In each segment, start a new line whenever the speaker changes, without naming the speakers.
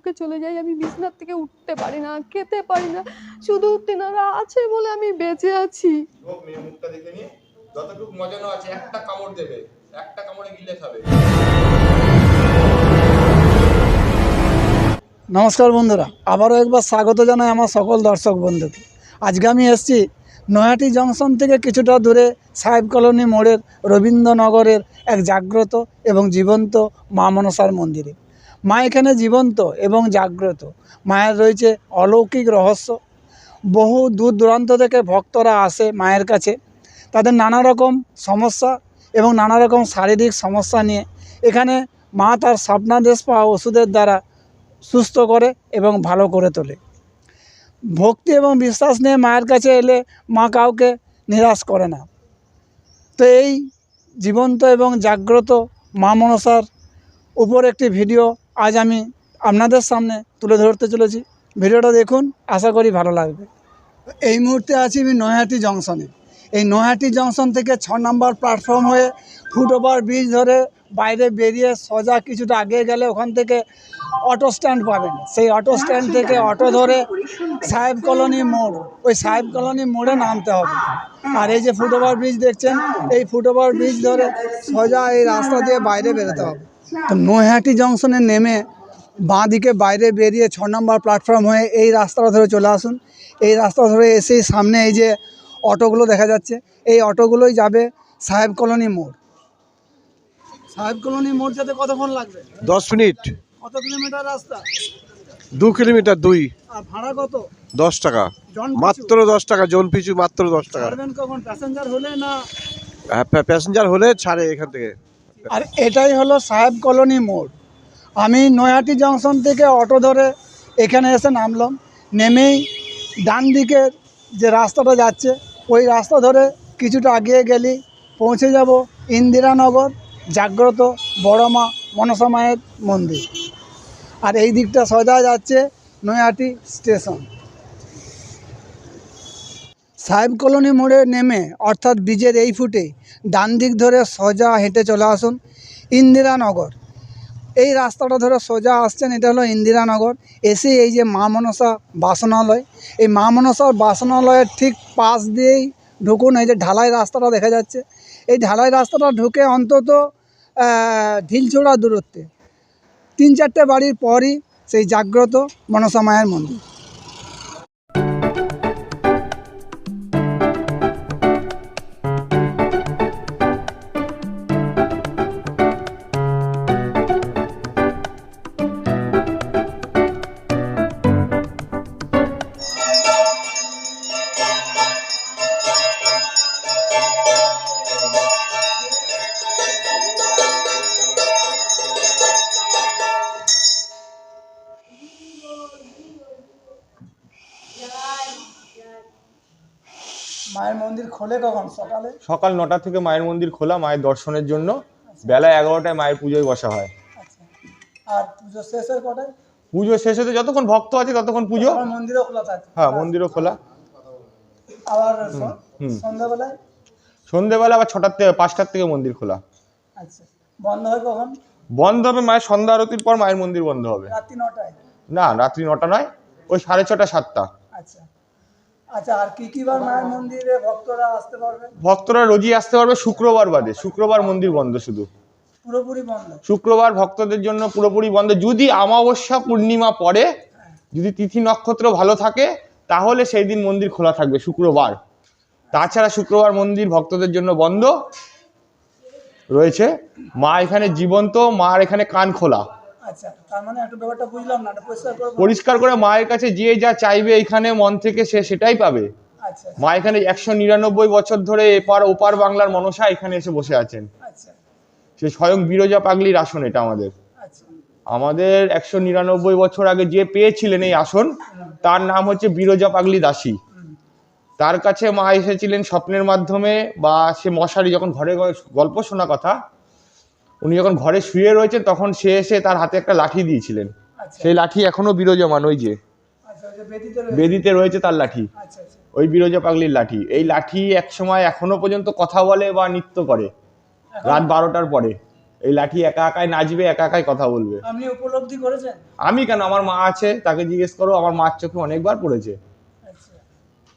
বুকে চলে যাই। আমি বিছানার থেকে উঠতে পারি না, খেতে পারি না, শুধু তেনারা আছে বলে আমি বেঁচে আছি।
মেয়ে মুখটা দেখে নিয়ে যতটুকু মজানো আছে একটা কামড় দেবে, একটা কামড়ে গিলে খাবে।
নমস্কার বন্ধুরা, আবারও একবার স্বাগত জানাই আমার সকল দর্শক বন্ধুকে। আজকে আমি এসেছি নৈহাটি জংশন থেকে কিছুটা দূরে সাহেব কলোনি মোড়ের রবীন্দ্রনগরের এক জাগ্রত এবং জীবন্ত মা মনসার মন্দিরে। মা এখানে জীবন্ত এবং জাগ্রত, মায়ের রয়েছে অলৌকিক রহস্য। বহু দূর দূরান্ত থেকে ভক্তরা আসে মায়ের কাছে, তাদের নানা রকম সমস্যা এবং নানা রকম শারীরিক সমস্যা নিয়ে। এখানে মা তার স্বপ্নাদেশ পাওয়া ওষুধের দ্বারা সুস্থ করে এবং ভালো করে তোলে। ভক্তি এবং বিশ্বাস নিয়ে মায়ের কাছে এলে মা কাউকে নিরাশ করে না। তো এই জীবন্ত এবং জাগ্রত মা মনসার উপর একটি ভিডিও আজ আমি আপনাদের সামনে তুলে ধরতে চলেছি। ভিডিওটা দেখুন, আশা করি ভালো লাগবে। এই মুহূর্তে আছি আমি নৈহাটি জংশনে। এই নৈহাটি জংশন থেকে 6 নম্বর প্ল্যাটফর্ম হয়ে ফুটওভার ব্রিজ ধরে বাইরে বেরিয়ে সোজা কিছুটা আগে গেলে ওখান থেকে অটো স্ট্যান্ড পাবেন। সেই অটো স্ট্যান্ড থেকে অটো ধরে সাহেব কলোনি মোড়, ওই সাহেব কলোনি মোড়ে নামতে হবে। আর এই যে ফুটওভার ব্রিজ দেখছেন, এই ফুটওভার ব্রিজ ধরে সোজা এই রাস্তা দিয়ে বাইরে বেরোতে হবে। তো নৈহাটি জংশনে নেমে বাঁ দিকে বাইরে বেরিয়ে 6 নম্বর প্ল্যাটফর্ম হয়ে এই রাস্তাটা ধরে চলে আসুন। এই রাস্তা ধরে এসেই সামনে এই যে অটোগুলো দেখা যাচ্ছে, এই অটোগুলোই যাবে সাহেব কলোনি মোড়। সাহেব কলোনি মোড় যেতে কতক্ষণ লাগবে?
10 মিনিট।
কত কিলোমিটার রাস্তা?
2 কিলোমিটার 2।
আর ভাড়া কত?
10 টাকা, মাত্র 10 টাকা জন পিছু, মাত্র 10 টাকা।
ছাড়বেন কখন? প্যাসেঞ্জার হলে না?
প্যাসেঞ্জার হলে ছাড়ে এখান থেকে।
আর এটাই হলো সাহেব কলোনি মোড়। আমি নৈহাটি জংশন থেকে অটো ধরে এখানে এসে নামলাম। নেমেই ডান দিকের যে রাস্তাটা যাচ্ছে, ওই রাস্তা ধরে কিছুটা এগিয়ে গেলেই পৌঁছে যাব ইন্দিরানগর জাগ্রত বড় মা মনসা মায়ের মন্দির। আর এই দিকটা সোজা যাচ্ছে নৈহাটি স্টেশন। সাহেব কলোনি মোড়ে নেমে অর্থাৎ ব্রিজের এই ফুটেই ডান দিক ধরে সোজা হেঁটে চলে আসুন ইন্দিরানগর। এই রাস্তাটা ধরে সোজা আসছেন, এটা হলো ইন্দিরানগর। এসে এই যে মা মনসা বাসনালয়, এই মা মনসার বাসনালয়ের ঠিক পাশ দিয়েই ঢুকুন। এই যে ঢালাই রাস্তাটা দেখা যাচ্ছে, এই ঢালাই রাস্তাটা ঢুকে অন্তত ঢিলছোড়া দূরত্বে 3-4টে বাড়ির পরই সেই জাগ্রত মনসা মায়ের মন্দির। মায়ের মন্দির খোলে কখন? সকালে?
সকাল 9টা থেকে মায়ের মন্দির খোলা মায়ের দর্শনের জন্য। বেলা 11টায় মায়ের পুজোয় বসা হয়।
আচ্ছা। আর পুজো শেষ হয় কটায়?
পুজো শেষ হতে যতক্ষণ ভক্ত আছে ততক্ষণ পুজো।
মন্দিরও খোলা থাকে?
হ্যাঁ, মন্দিরও খোলা।
আবার সন্ধ্যাবেলায়?
সন্ধ্যেবেলা আবার 5টার থেকে মন্দির খোলা।
আচ্ছা। বন্ধ হয় কখন?
বন্ধ হবে মায়ের সন্ধ্যা আরতির পর মায়ের মন্দির বন্ধ হবে।
রাত্রি 9টায়?
না, রাত্রি 9টা নয়, ওই 6:30 7টা।
আচ্ছা আচ্ছা। আর কি বার মায়ের মন্দিরে ভক্তরা আসতে পারবে?
ভক্তরা রোজই আসতে পারবে, শুক্রবার বাদে। শুক্রবার মন্দির বন্ধ, শুধু
পুরোপুরি বন্ধ?
শুক্রবার ভক্তদের জন্য পুরোপুরি বন্ধ। যদি অমাবস্যা পূর্ণিমা পড়ে, যদি তিথি নক্ষত্র ভালো থাকে, তাহলে সেই দিন মন্দির খোলা থাকবে শুক্রবার। তাছাড়া শুক্রবার মন্দির ভক্তদের জন্য বন্ধ রয়েছে। মা এখানে জীবন্ত, মার এখানে কান খোলা।
আচ্ছা, তার মানে একটু ব্যাপারটা বুঝলাম না,
পরিষ্কার করে মায়ের কাছে যে যা চাইবে এখানে মন থেকে সে সেটাই পাবে।
আচ্ছা।
মা এখানে 199 বছর ধরে এপার ওপার বাংলার মনসা এখানে এসে বসে আছেন।
আচ্ছা।
সে স্বয়ং বিরজা পাগলির আসন এটা আমাদের।
আচ্ছা।
আমাদের 199 বছর আগে যে পেয়েছিলেন এই আসন, তার নাম হচ্ছে বিরজা পাগলি দাসী। তার কাছে মা এসেছিলেন স্বপ্নের মাধ্যমে, বা সে মশারি যখন ঘরে গল্প শোনা কথা, উনি যখন ঘরে শুয়ে রয়েছেন তখন সে এসে তার হাতে একটা লাঠি দিয়েছিলেন। সেই লাঠি এখনো বিরাজমান, ওই যে বেদিতে রয়েছে তার লাঠি, ওই বিরজা পাগলির লাঠি। এই লাঠি এক সময় এখনো পর্যন্ত কথা বলে বা নৃত্য করে রাত 12টার পরে। এই লাঠি একা একাই নাচবে, একা একাই কথা বলবে।
আপনি উপলব্ধি করেছেন?
আমি কেন, আমার মা আছে, তাকে জিজ্ঞেস করো, আমার মার চোখে অনেকবার পড়েছে।
আচ্ছা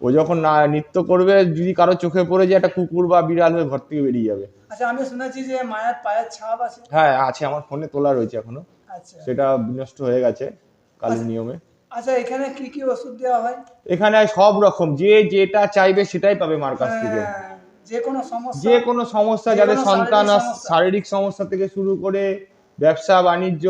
ও যখন না নৃত্য করবে, যদি কারো চোখে পড়ে যে একটা কুকুর বা বিড়াল হয়ে ঘর থেকে বেরিয়ে যাবে।
আচ্ছা, আমি শুনেছি যে মায়ের পায়ের ছাপ আছে।
হ্যাঁ আছে, আমার ফোনে তোলা রয়েছে এখনো,
আচ্ছা
সেটা বিনষ্ট হয়ে গেছে কালীর নিয়মে।
আচ্ছা, এখানে কি কি ওষুধ দেওয়া হয়?
এখানে সব রকম, যে যেটা চাইবে সেটাই পাবে মার কাছ থেকে।
যে কোনো সমস্যা,
যে কোনো সমস্যা,
যে
যাদের
কোনো
সন্তান
শারীরিক সমস্যা।
শারীরিক সমস্যা থেকে শুরু করে ব্যবসা বাণিজ্য,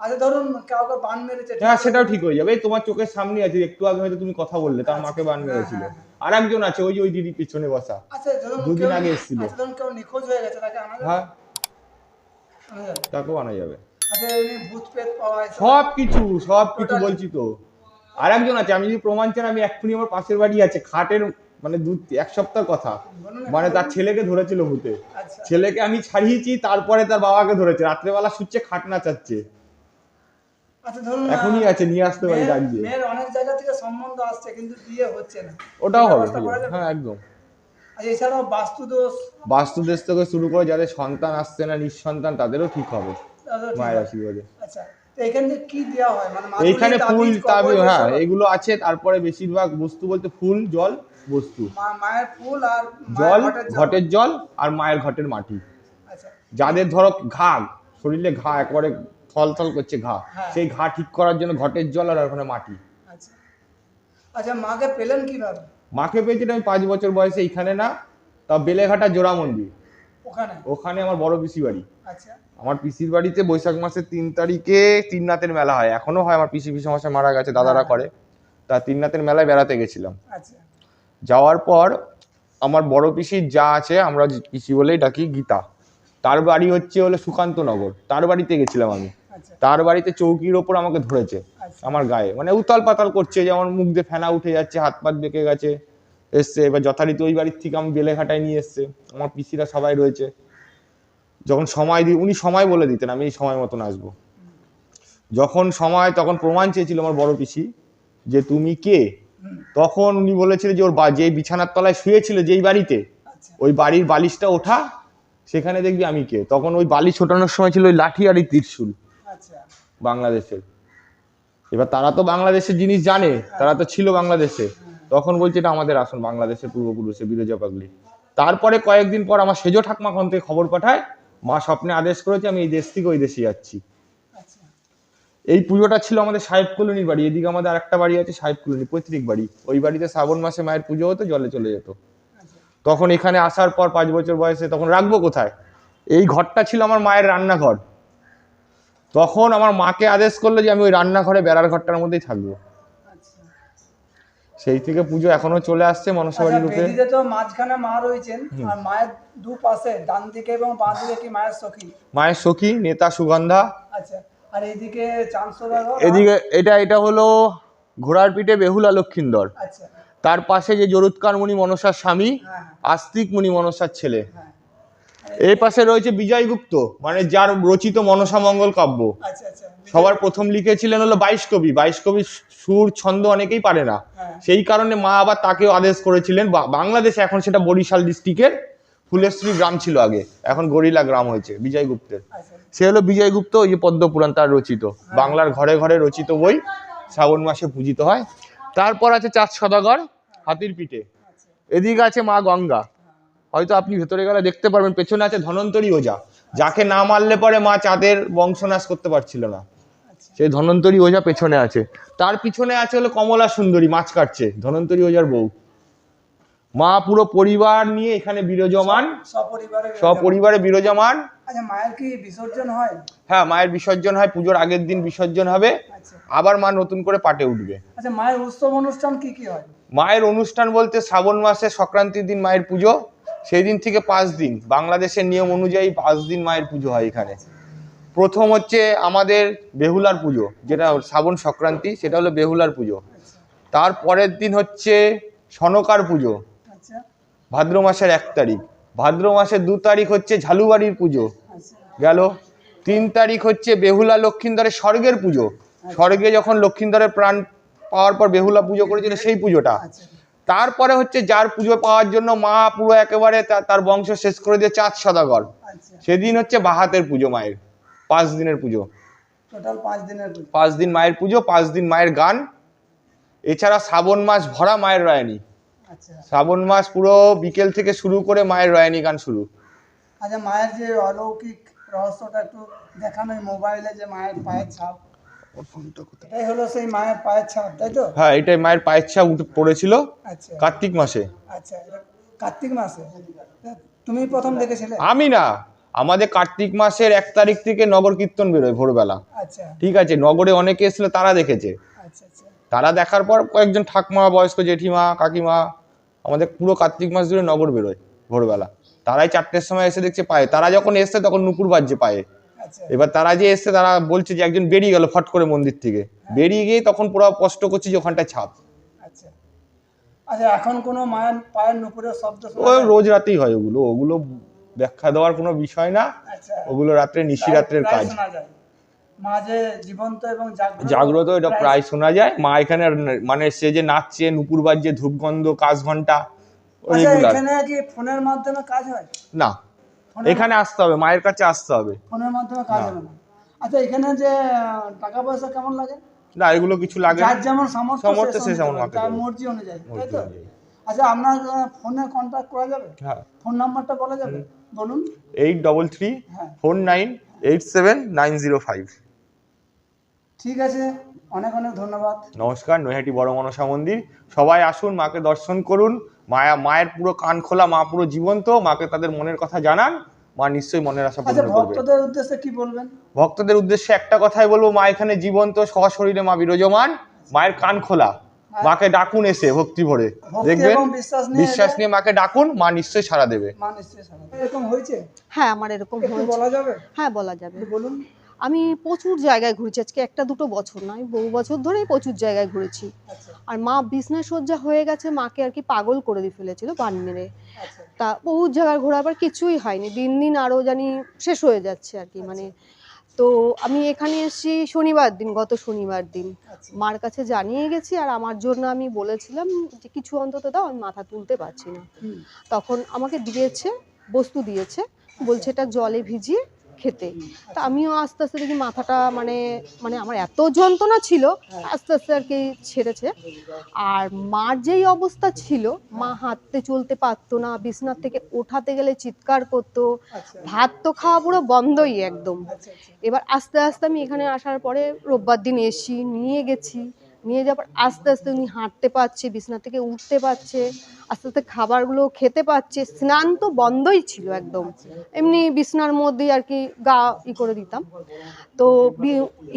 আচ্ছা ধরুন কাউকে বান মেরেছে,
হ্যাঁ সেটাও ঠিক হয়ে যাবে। এই তোমার চোখের সামনে আছে, একটু আগে হয়তো তুমি কথা বললে, তার মাকে বান মেরেছিল। আর একজন আছে, ওই যে ওই দিদি পিছনে বসা,
আচ্ছা ধরুন
দুদিন আগে এসেছিল।
আচ্ছা ধরুন কেউ নিখোঁজ হয়ে গেছে, তাকে আনা যাবে?
হ্যাঁ
আনা যাবে।
তাকেও আনা যাবে।
আচ্ছা এমনি ভূত পেট পাওয়া যায়
সব কিছু
Totally।
বলছি তো। আর একজন আছে, আমি যদি প্রমাণ চান, আমি এক্ষুনি আমার পাশের বাড়ি আছে, খাটের মানে এক সপ্তাহ কথা, মানে তার ছেলেকে ধরেছিল ভূতে।
আচ্ছা
ছেলেকে আমি ছাড়িয়েছি, তারপরে তার বাবাকে ধরেছে, রাত্রেবেলা শুচ্ছে, খাট নাচাচ্ছে।
আচ্ছা ধরুন
এখনই আছে, নিয়ে আসতে পারি ডাক দিয়ে।
মেয়ের অনেক জায়গা থেকে সম্বন্ধ আসছে কিন্তু বিয়ে হচ্ছে না,
ওটাও হবে,
ব্যবস্থা করা যাবে?
হ্যাঁ একদম।
আচ্ছা এছাড়াও বাস্তু দোষ,
বাস্তুদেশ থেকে শুরু করে যাদের সন্তান আসছে না, নিঃসন্তান, তাদেরও ঠিক হবে
তাদেরও ঠিক
মায়ের
আছে।
আশীর্বাদে।
আচ্ছা তো এখান থেকে কি দেওয়া হয়, মানে
এইখানে ফুল তাবিজ, হ্যাঁ
এসব?
এগুলো আছে। তারপরে বেশিরভাগ বস্তু বলতে ফুল, জল, বস্তু।
মায়ের ফুল আর
জল,
মায়ের
ঘটের জল, আর মায়ের ঘটের মাটি।
আচ্ছা
যাদের ধরো ঘা, শরীরে ঘা একবারে থল করছে ঘা,
হ্যাঁ।
সেই ঘা ঠিক করার জন্য ঘটের জল আর ওখানে মাটি।
আচ্ছা আচ্ছা, মাকে পেলেন কিভাবে?
মাকে পেয়েছিলাম আমি 5 বছর বয়সে, এইখানে না, তা বেলেঘাটা জোড়া মন্দির,
ওখানে?
ওখানে আমার বড় পিসি বাড়ি।
আচ্ছা
আমার পিসির বাড়িতে বৈশাখ মাসের 3 তারিখে তিননাথের মেলা হয়, এখনো হয়। আমার পিসি মশাই মারা গেছে, দাদারা করে। তা তিননাথের মেলায় বেড়াতে গেছিলাম।
আচ্ছা
যাওয়ার পর আমার বড় পিসির যা আছে, আমরা পিসি বলেই ডাকি, গীতা, তার বাড়ি হচ্ছে হলো সুকান্তনগর, তার বাড়িতে গেছিলাম আমি।
আচ্ছা
তার বাড়িতে চৌকির ওপর আমাকে ধরেছে,
আচ্ছা
আমার গায়ে মানে উতাল পাতাল করছে, যেমন মুখ দিয়ে ফেনা উঠে যাচ্ছে, হাত পাত বেঁকে গেছে, এসছে। এবার যথারীতি ওই বাড়ির থেকে আমি বেলেঘাটায় নিয়ে এসছে, আমার পিসিরা সবাই রয়েছে। যখন সময় দিই, উনি সময় বলে দিতেন, আমি এই সময় মতন আসবো। যখন সময়, তখন প্রমাণ চেয়েছিল আমার বড় পিসি যে তুমি কে। তখন উনি বলেছিল যে ওর যে বিছানার তলায় শুয়েছিল যেই বাড়িতে,
আচ্ছা
ওই বাড়ির বালিশটা ওঠা, সেখানে দেখবি আমি কে। তখন ওই বালিশ ওঠানোর সময় ছিল ওই লাঠি আর এই ত্রিশূল,
আচ্ছা
বাংলাদেশের। এবার তারা তো বাংলাদেশের জিনিস জানে, তারা তো ছিল বাংলাদেশে। তখন বলছে এটা আমাদের আসন, বাংলাদেশের পূর্বপুরুষে বিরজা পাগলি। তারপরে কয়েকদিন পর আমার সেজো ঠাকমা ওখান থেকে খবর পাঠায়, মা স্বপ্নে আদেশ করেছে আমি এই দেশ থেকে ওই দেশে যাচ্ছি।
আচ্ছা
এই পুজোটা ছিল আমাদের সাহেব কলোনির বাড়ি, এদিকে আমাদের আরেকটা বাড়ি আছে সাহেব কলোনি, পৈতৃক বাড়ি। ওই বাড়িতে শ্রাবণ মাসে মায়ের পুজো হতো, জলে চলে যেত।
আচ্ছা
তখন এখানে আসার পর 5 বছর বয়সে, তখন রাখবো কোথায়, এই ঘরটা ছিল আমার মায়ের রান্নাঘর। তখন আমার মাকে আদেশ করলো যে আমি ওই রান্নাঘরে বেড়ার ঘরটার মধ্যেই থাকবো।
আচ্ছা
সেই থেকে পুজো এখনো চলে আসছে মনসা বাড়ি রূপে।
বেদিতে তো মাঝখানে মা রয়েছেন, আর মায়ের দুপাশে ডান দিকে এবং বাঁ দিকে কি মায়ের সখী?
মায়ের সখী নেতা সুগন্ধা।
আচ্ছা আর এইদিকে চাঁদসোদাগর,
এদিকে এটা হলো ঘোড়ার পিঠে বেহুলা লক্ষিন্দর।
আচ্ছা
তার পাশে যে জরুৎকার মুনি মনসার স্বামী,
হ্যাঁ
আস্তিক মুনি মনসার ছেলে।
হ্যাঁ
এই পাশে রয়েছে বিজয়গুপ্ত, মানে যার রচিত মনসা মঙ্গল কাব্য।
আচ্ছা আচ্ছা
সবার প্রথম লিখেছিলেন হলো 22 কবি। 22 কবি সুর ছন্দ অনেকেই পারে না,
হ্যাঁ
সেই কারণে মা আবার তাকেও আদেশ করেছিলেন। বাংলাদেশে এখন সেটা বরিশাল ডিস্ট্রিক্টের ফুলেশ্রী গ্রাম ছিল আগে, এখন গরিলা গ্রাম হয়েছে বিজয়গুপ্তের।
আচ্ছা
সে হলো বিজয়গুপ্ত, ওই যে পদ্মপুরাণ তার রচিত, বাংলার ঘরে ঘরে রচিত বই, শ্রাবণ মাসে পূজিত হয়। তারপর আছে চাঁদ সদাগর হাতির পিঠে, এদিকে আছে মা গঙ্গা। হয়তো আপনি ভেতরে গেলে দেখতে পারবেন, পেছনে আছে ধনন্তরী ওঝা, যাকে না মারলে পরে মা চাঁদের বংশনাশ করতে পারছিল না, সেই ধনন্তরী ওঝা পেছনে আছে। তার পিছনে আছে হলো কমলা সুন্দরী, মাছ কাটছে, ধনন্তরী ওঝার বউ। মা পুরো পরিবার নিয়ে এখানে বিরাজমান, সপরিবারে বিরাজমান।
আচ্ছা মায়ের কি বিসর্জন হয়?
হ্যাঁ মায়ের বিসর্জন হয়, পুজোর আগের দিন বিসর্জন হবে,
আচ্ছা
আবার মা নতুন করে পাটে উঠবে।
আচ্ছা মায়ের উৎসব অনুষ্ঠান কি কি হয়?
মায়ের অনুষ্ঠান বলতে শ্রাবণ মাসে সংক্রান্তির দিন মায়ের পুজো, সেই দিন থেকে 5 দিন, বাংলাদেশের নিয়ম অনুযায়ী 5 দিন মায়ের পুজো হয় এখানে। প্রথম হচ্ছে আমাদের বেহুলার পুজো, যেটা শ্রাবণ সংক্রান্তি, সেটা হলো বেহুলার পুজো। তার পরের দিন হচ্ছে সনকার পুজো,
আচ্ছা
ভাদ্র মাসের 1 তারিখ। ভাদ্র মাসের 2 তারিখ হচ্ছে ঝালুবাড়ির পুজো
আচ্ছা
গেল। 3 তারিখ হচ্ছে বেহুলা লক্ষিন্দরের স্বর্গের পুজো, স্বর্গে যখন লক্ষিন্দরের প্রাণ পাওয়ার পর বেহুলা পুজো করেছিল সেই পুজোটা।
আচ্ছা
তারপরে হচ্ছে যার পুজো পাওয়ার জন্য মা পুরো একেবারে তার বংশ শেষ করে দিয়ে চাঁদ সদাগর,
আচ্ছা,
সেদিন হচ্ছে বাহাতের পুজো মায়ের, 5 দিনের পুজো,
টোটাল 5 দিনের পুজো।
5 দিন মায়ের পুজো, 5 দিন মায়ের গান। এছাড়া শ্রাবণ মাস ভরা মায়ের রয়ানি,
আচ্ছা
শ্রাবণ মাস পুরো বিকেল থেকে শুরু করে মায়ের রয়ানি গান শুরু।
আচ্ছা, মায়ের যে অলৌকিক রহস্যটা একটু দেখানো এই মোবাইলে, যে মায়ের পায়ের ছাপ, এটাই হলো সেই মায়ের পায়ের ছাপ, তাই তো?
হ্যাঁ, এটাই মায়ের পায়ের ছাপ পড়েছিল
আচ্ছা
কার্তিক মাসে।
আচ্ছা, এটা কার্তিক মাসে তুমি প্রথম দেখেছিলে?
আমি না, আমাদের কার্তিক মাসের 1 তারিখ থেকে নগর কীর্তন বেরোয় ভোরবেলা,
আচ্ছা
ঠিক আছে, নগরে অনেকে এসেছিল, তারা দেখেছে।
আচ্ছা আচ্ছা
তারা দেখার পর কয়েকজন ঠাকমা, বয়স্ক জেঠিমা, কাকিমা, আমাদের পুরো কার্তিক মাস জুড়ে নগর বেরোয় ভোরবেলা। তারাই 4টের সময় এসে দেখছে পায়ে, তারা যখন এসছে তখন নুপুর বাজছে পায়ে।
আচ্ছা
এবার তারা যে এসছে তারা বলছে যে একজন বেরিয়ে গেল ফট করে মন্দির থেকে, বেরিয়ে গিয়ে তখন পুরো স্পষ্ট করছে যে ওখানটায় ছাপ।
আচ্ছা আচ্ছা, এখন কোনো মায়ের পায়ের নুপুরের শব্দ শোনা
ওই
যায়?
রোজ রাতেই হয় ওগুলো ব্যাখ্যা দেওয়ার কোনো বিষয় না,
আচ্ছা,
ওগুলো রাত্রে নিশিরাত্রের
প্রায়
কাজ।
শোনা যায়। মা যে জীবন্ত এবং
জাগ্রত, এটা প্রায় শোনা যায়। মা এখানে মানে সে যে নাচছে, নুপুর বাজছে, ধূপগন্ধ, কাশ ঘন্টা,
আচ্ছা,
রেগুলার।
এখানে কি ফোনের মাধ্যমে কাজ হয়?
না,
ফোনের
এখানে আসতে হবে, মায়ের কাছে আসতে হবে।
ফোনের মাধ্যমে কাজ হবে না? আচ্ছা, এখানে যে টাকা পয়সা কেমন লাগে?
না, এগুলো কিছু লাগে না।
যার যেমন সামর্থ্য
সামর্থ্য
সে
সে
তেমন
তেমন মাকে
তার
দেবে।
মর্জি অনুযায়ী, তাই
মর্জি
তো?
অনুযায়ী।
আচ্ছা, আপনার ফোনে কন্ট্যাক্ট করা যাবে?
হ্যাঁ,
ফোন নাম্বারটা বলা যাবে? বলুন।
8334987905।
ঠিক আছে, অনেক অনেক ধন্যবাদ।
নমস্কার, নৈহাটি বড় মনসা মন্দির। সবাই আসুন, মাকে দর্শন করুন। মায়ের পুরো কান খোলা, মা পুরো জীবন্ত। মাকে তাদের মনের কথা জানান, মা নিশ্চয়ই মনের আশা
আচ্ছা,
পূর্ণ করবে।
ভক্তদের উদ্দেশ্যে কি বলবেন?
ভক্তদের উদ্দেশ্যে একটা কথাই বলবো, মা এখানে জীবন্ত, সশরীরে মা বিরাজমান। মায়ের কান খোলা, মাকে ডাকুন এসে ভক্তি ভরে,
ভক্তি
দেখবেন
এবং
বিশ্বাস নিয়ে মাকে ডাকুন, মা নিশ্চয়ই সাড়া দেবে।
মা নিশ্চয়ই সাড়া দেবে। এরকম হয়েছে?
হ্যাঁ, আমার এরকম
একটু
হয়েছে।
বলা যাবে?
হ্যাঁ, বলা যাবে।
একটু বলুন।
আমি প্রচুর জায়গায় ঘুরেছি, আজকে 1-2 বছর নয়, বহু বছর ধরেই প্রচুর জায়গায় ঘুরেছি।
আচ্ছা
আর মা বিছনা সজ্জা হয়ে গেছে, মাকে আর কি পাগল করে দিয়ে ফেলেছিল বান মেরে।
আচ্ছা
তা বহু জায়গায় ঘোরার পর কিছুই হয়নি, দিন দিন আরও জানি শেষ হয়ে যাচ্ছে আর কি। মানে তো আমি এখানে এসেছি শনিবার দিন, গত শনিবার দিন
আচ্ছা
মার কাছে জানিয়ে গেছি। আর আমার জন্য আমি বলেছিলাম যে কিছু অন্তত দাও, আমি মাথা তুলতে পারছি না।
হুম,
তখন আমাকে দিয়েছে, বস্তু দিয়েছে, বলছে এটা জলে ভিজিয়ে খেতে। তা আমিও আস্তে আস্তে দেখি মাথাটা মানে মানে আমার এত যন্ত্রণা ছিল, আস্তে আস্তে আর কি ছেড়েছে। আর মার যেই অবস্থা ছিল, মা হাঁটতে চলতে পারতো না, বিছনার থেকে ওঠাতে গেলে চিৎকার করতো,
আচ্ছা
ভাত তো খাওয়া পুরো বন্ধই একদম।
আচ্ছা আচ্ছা
এবার আস্তে আস্তে আমি এখানে আসার পরে রোববার দিন এসি, নিয়ে গেছি, নিয়ে যাওয়ার আস্তে আস্তে উনি হাঁটতে পারছে, বিছনা থেকে উঠতে পারছে, আস্তে আস্তে খাবারগুলো খেতে পারছে। স্নান তো বন্ধই ছিল একদম, এমনি বিছনার মধ্যেই আর কি গা করে দিতাম। তো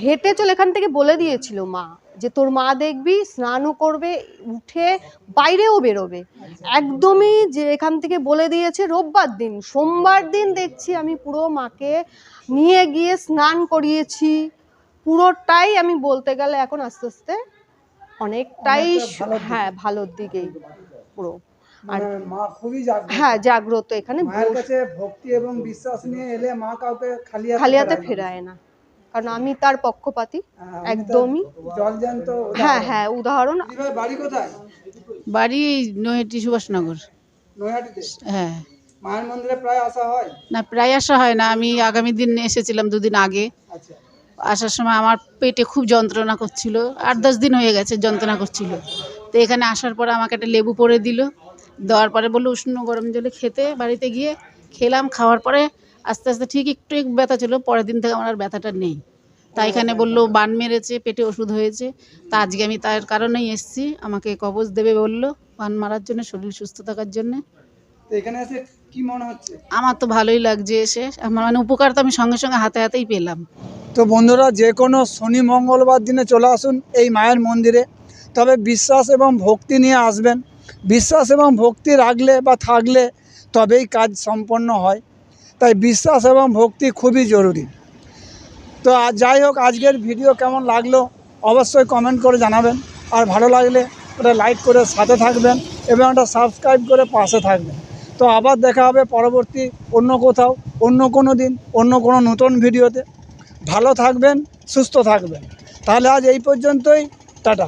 হেঁটে চলে, এখান থেকে বলে দিয়েছিল মা যে তোর মা দেখবি স্নানও করবে, উঠে বাইরেও বেরোবে একদমই, যে এখান থেকে বলে দিয়েছে। রোববার দিন, সোমবার দিন দেখছি আমি পুরো মাকে নিয়ে গিয়ে স্নান করিয়েছি পুরোটাই। আমি বলতে গেলে এখন আস্তে আস্তে অনেকটাই হ্যাঁ ভালোর দিকেই পুরো। আর
মানে মা খুবই জাগ্রত।
হ্যাঁ, জাগ্রত। এখানে
মায়ের কাছে ভক্তি এবং বিশ্বাস নিয়ে এলে মা কাউকে খালি
খালি হাতে
ফেরায় না।
ফেরায় না, কারণ আমি তার পক্ষপাতী
হ্যাঁ,
একদমই।
জলজ্যান্ত
হ্যাঁ হ্যাঁ, উদাহরণ।
দিদিভাই বাড়ি কোথায়?
বাড়ি নৈহাটি সুভাষনগর।
নৈহাটিতে?
হ্যাঁ,
মায়ের মন্দিরে প্রায় আসা হয়?
না প্রায় আসা হয় না, আমি আগামী দিন এসেছিলাম 2 দিন আগে।
আচ্ছা
আসার সময় আমার পেটে খুব যন্ত্রণা করছিল, 8-10 দিন হয়ে গেছে যন্ত্রণা করছিল। তো এখানে আসার পরে আমাকে একটা লেবু পরে দিল, দেওয়ার পরে বললো উষ্ণ গরম জলে খেতে। বাড়িতে গিয়ে খেলাম, খাওয়ার পরে আস্তে আস্তে ঠিক একটু ব্যথা ছিল, পরের দিন থেকে আমার আর ব্যথাটা নেই। তা এখানে বললো বান মেরেছে, পেটে ওষুধ হয়েছে। তা আজকে আমি তার কারণেই এসেছি, আমাকে কবজ দেবে বললো বান মারার জন্য, শরীর সুস্থ থাকার জন্য।
তো এখানে এসে কি মনে হচ্ছে?
আমার তো ভালোই লাগছে এসে, আমার মানে উপকার তো আমি সঙ্গে সঙ্গে হাতে হাতেই পেলাম।
তো বন্ধুরা, যে কোনো শনি মঙ্গলবার দিনে চলে আসুন এই মায়ের মন্দিরে, তবে বিশ্বাস এবং ভক্তি নিয়ে আসবেন। বিশ্বাস এবং ভক্তি রাখলে বা থাকলে তবেই কাজ সম্পন্ন হয়, তাই বিশ্বাস এবং ভক্তি খুবই জরুরি। তো যাই হোক, আজকের ভিডিও কেমন লাগলো অবশ্যই কমেন্ট করে জানাবেন। আর ভালো লাগলে ওটা লাইক করে সাথে থাকবেন এবং ওটা সাবস্ক্রাইব করে পাশে থাকবেন। তো আবার দেখা হবে পরবর্তী অন্য কোথাও, অন্য কোনো দিন, অন্য কোনো নতুন ভিডিওতে। ভালো থাকবেন, সুস্থ থাকবেন। তাহলে আজ এই পর্যন্তই, টাটা।